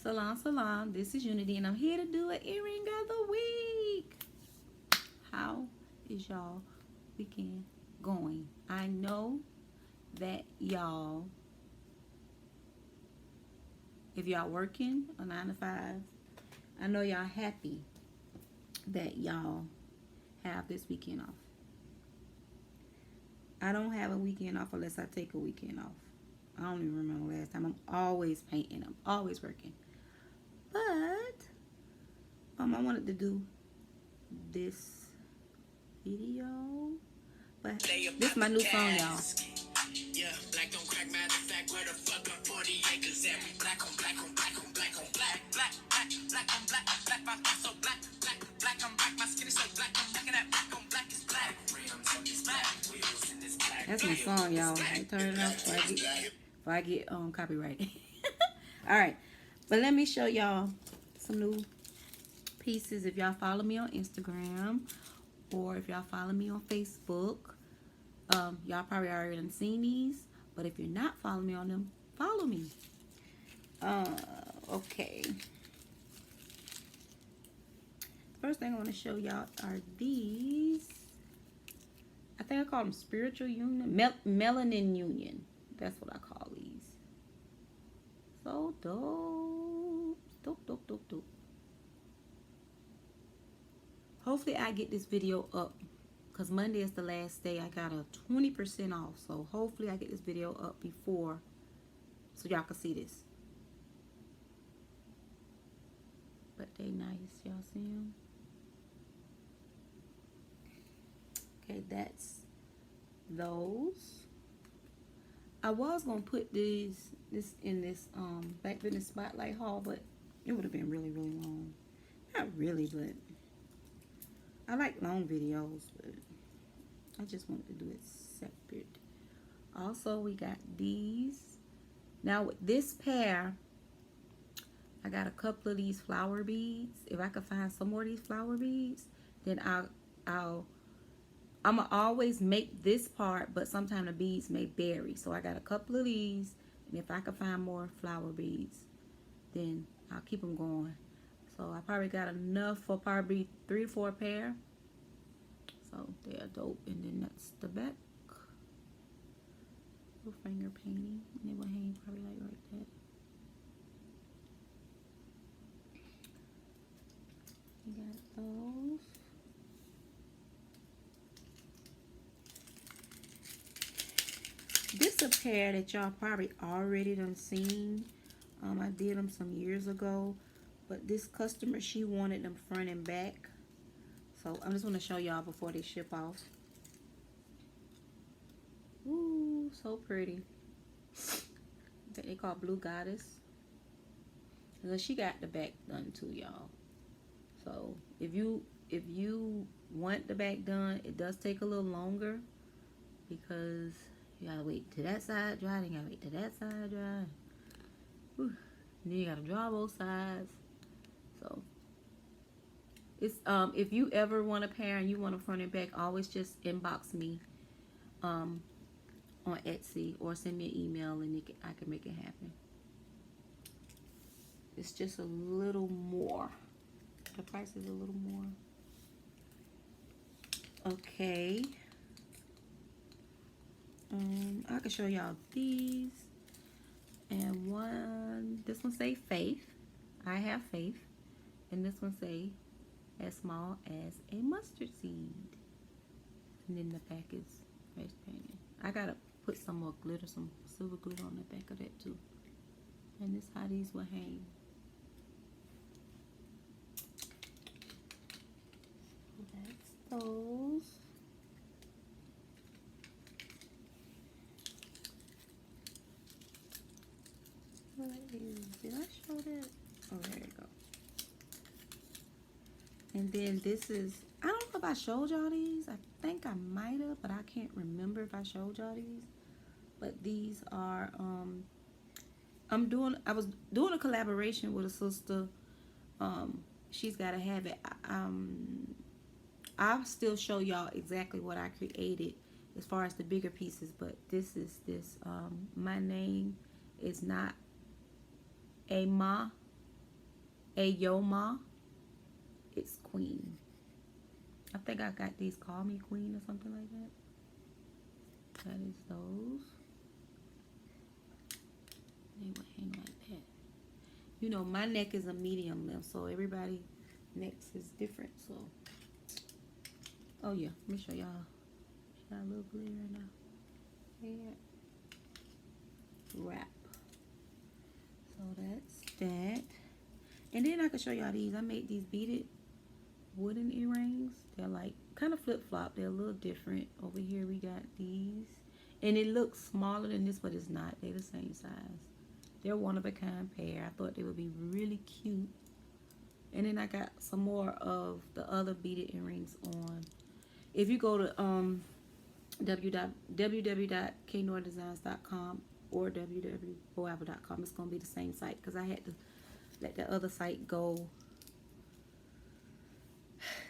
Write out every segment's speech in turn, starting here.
Salam, salam. This is Unity, and I'm here to do an earring of the week. How is y'all weekend going? I know that y'all, if y'all working a 9 to 5, I know y'all happy that y'all have this weekend off. I don't have a weekend off unless I take a weekend off. I don't even remember last time. I'm always painting. I'm always working. But I wanted to do this video. But this is my new song, y'all. Yeah, black don't crack, matter of fact, where the fuck up 40 acres at? We black on black on black on black on black, black, black, black on black, black, my so black, black, black on black, my skin is so black, I'm looking at black on black is black. That's my song, y'all. I turn it off before I get copyrighted. Alright, but let me show y'all some new pieces. If y'all follow me on Instagram or if y'all follow me on Facebook, y'all probably already done seen these, but if you're not following me on them, follow me. Okay. First thing I want to show y'all are these. I think I call them spiritual union, melanin union. That's what I call these. So dope, dope. Hopefully I get this video up, because Monday is the last day. I got a 20% off, so hopefully I get this video up before, so y'all can see this. But they nice, y'all see them? Okay, that's those. I was gonna put this in this back business spotlight haul, but it would have been really long. Not really, but I like long videos, but I just wanted to do it separate. Also, we got these. Now with this pair, I got a couple of these flower beads. If I could find some more of these flower beads, then I'ma always make this part, but sometimes the beads may vary. So I got a couple of these, and if I could find more flower beads, then I'll keep them going. So I probably got enough for probably 3 to 4 pair. So they are dope. And then that's the back. Little finger painting. And they will hang probably like that. We got those. This is a pair that y'all probably already done seen. I did them some years ago, but this customer, she wanted them front and back. So I'm just going to show y'all before they ship off. Ooh, so pretty. That they call Blue Goddess. And she got the back done too, y'all. So if you want the back done, it does take a little longer, because you gotta wait till that side dry, then you gotta wait till that side dry. Whew. Then you gotta draw both sides. So it's if you ever want a pair and you want a front and back, always just inbox me on Etsy or send me an email, and I can make it happen. It's just a little more. The price is a little more. Okay. I can show y'all these. And this one say faith. I have faith. And this one say as small as a mustard seed. And then the back is face painted. I gotta put some more glitter, some silver glitter on the back of that too. And this is how these will hang. That's those. Did I show that? Oh, there you go. And then this is, I don't know if I showed y'all these. I think I might have, but I can't remember if I showed y'all these. But these are, I was doing a collaboration with a sister. She's got to have it. I'll still show y'all exactly what I created as far as the bigger pieces, but this is my name is not Ama, Ayoma. It's Queen. I think I got these Call Me Queen or something like that. That is those. They would hang like that. You know, my neck is a medium length, so everybody necks is different. So, oh yeah, let me show y'all. Got a little glare now. Yeah. Wrap. So that's that. And then I can show y'all these. I made these beaded wooden earrings. They're like kind of flip-flop. They're a little different. Over here we got these. And it looks smaller than this, but it's not. They're the same size. They're one of a kind pair. I thought they would be really cute. And then I got some more of the other beaded earrings on. If you go to www.K.NoirDesigns.com or www.boabw.com, it's going to be the same site because I had to let the other site go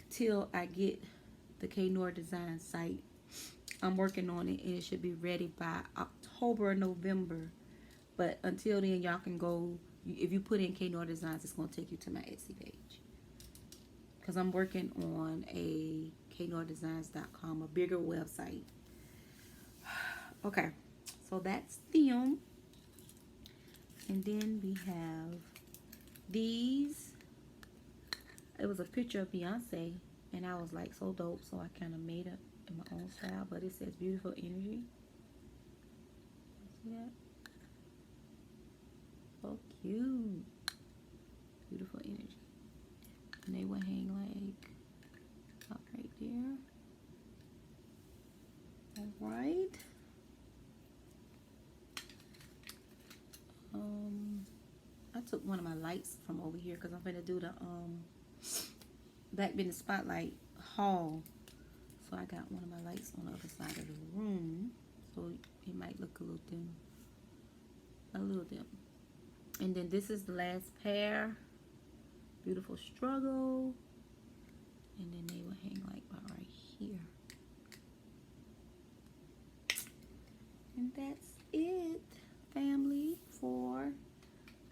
till I get the K.Noir Designs site. I'm working on it and it should be ready by October or November. But until then, y'all can go. If you put in K.Noir Designs, it's going to take you to my Etsy page. Because I'm working on a knoirdesigns.com, a bigger website. Okay, so that's them. And then we have these. It was a picture of Beyonce, and I was like so dope, so I kind of made it in my own style. But it says beautiful energy. See that? So cute. Beautiful energy. And they would hang like up right there. Alright. I took one of my lights from over here because I'm gonna do the Black Business Spotlight haul. So I got one of my lights on the other side of the room. So it might look a little dim. A little dim. And then this is the last pair. Beautiful struggle. And then they will hang like about right here. And that's it, family, for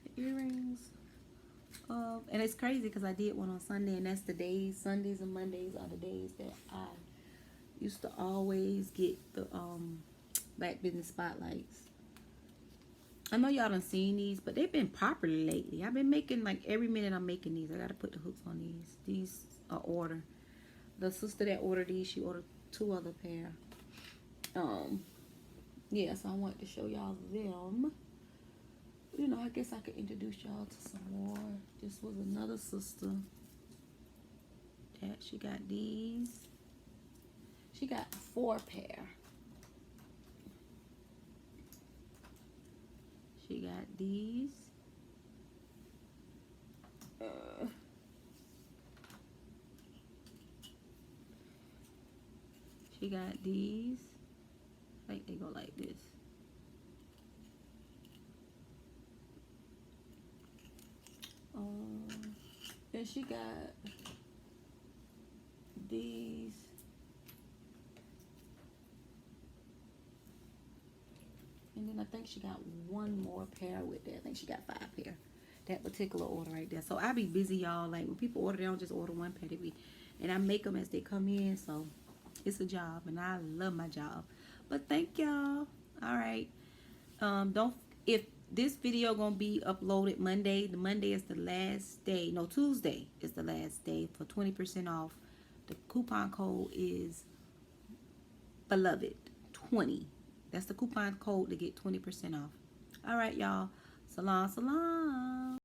the earrings. And it's crazy because I did one on Sunday, and that's the days, Sundays and Mondays are the days that I used to always get the Black Business Spotlights. I know y'all done seen these, but they've been popular lately. I've been making, like, every minute I'm making these. I gotta put the hooks on these. These are order. The sister that ordered these, she ordered 2 other pair. Yeah, so I wanted to show y'all them. You know, I guess I could introduce y'all to some more. This was another sister that she got these. She got 4 pair. She got these. She got these. I think they go like this. Then she got these. And then I think she got one more pair with that. I think she got 5 pair. That particular order right there. So I be busy, y'all. Like when people order, they don't just order one pair. They be, and I make them as they come in. So it's a job, and I love my job. But thank y'all. All right. If this video gonna be uploaded Monday. The Monday is the last day. No, Tuesday is the last day for 20% off. The coupon code is Beloved20. That's the coupon code to get 20% off. All right, y'all. Salon, salon.